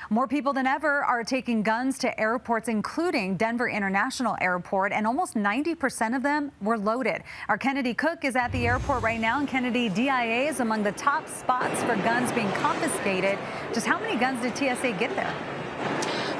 More people than ever are taking guns to airports, including Denver International Airport, and almost 90% of them were loaded. Our Kennedy Cook is at the airport right now, and Kennedy, DIA is among the top spots for guns being confiscated. Just how many guns did TSA get there?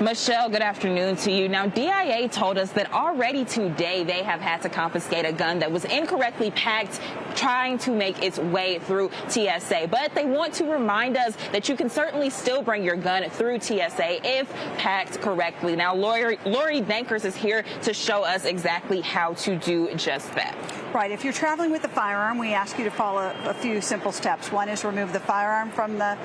Michelle, good afternoon to you. Now, DIA told us that already today they have had to confiscate a gun that was incorrectly packed trying to make its way through TSA. But they want to remind us that you can certainly still bring your gun through TSA if packed correctly. Now, Lori Bankers is here to show us exactly how to do just that. Right. If you're traveling with a firearm, we ask you to follow a few simple steps. One is remove the firearm from the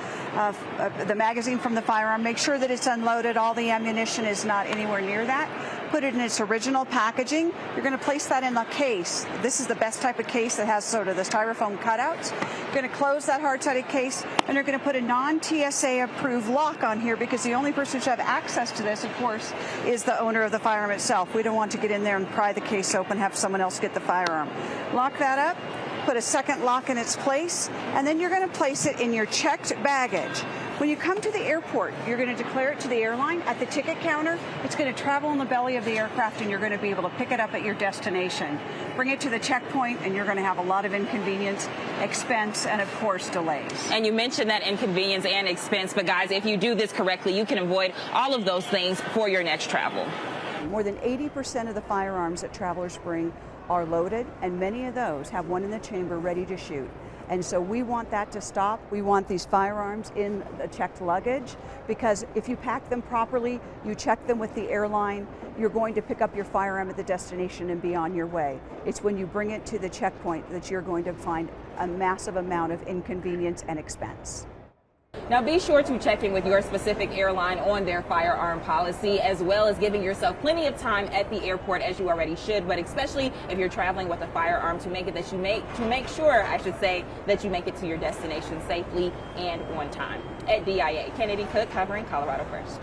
magazine from the firearm. Make sure that it's unloaded. All the ammunition is not anywhere near that. Put it in its original packaging. You're going to place that in the case. This is the best type of case that has sort of the styrofoam cutouts. You're going to close that hard-sided case, and you're going to put a non-TSA approved lock on here, because the only person who should have access to this, of course, is the owner of the firearm itself. We don't want to get in there and pry the case open, have someone else get the firearm. Lock that up. Put a second lock in its place, and then you're going to place it in your checked baggage. When you come to the airport, you're going to declare it to the airline. At the ticket counter, it's going to travel in the belly of the aircraft, and you're going to be able to pick it up at your destination. Bring it to the checkpoint, and you're going to have a lot of inconvenience, expense, and, of course, delays. And you mentioned that inconvenience and expense, but, guys, if you do this correctly, you can avoid all of those things for your next travel. More than 80% of the firearms that travelers bring are loaded, and many of those have one in the chamber ready to shoot. And so we want that to stop. We want these firearms in the checked luggage, because if you pack them properly, you check them with the airline, you're going to pick up your firearm at the destination and be on your way. It's when you bring it to the checkpoint that you're going to find a massive amount of inconvenience and expense. Now, be sure to check in with your specific airline on their firearm policy, as well as giving yourself plenty of time at the airport, as you already should, but especially if you're traveling with a firearm, to make sure that you make it to your destination safely and on time. At DIA, Kennedy Cook, covering Colorado First.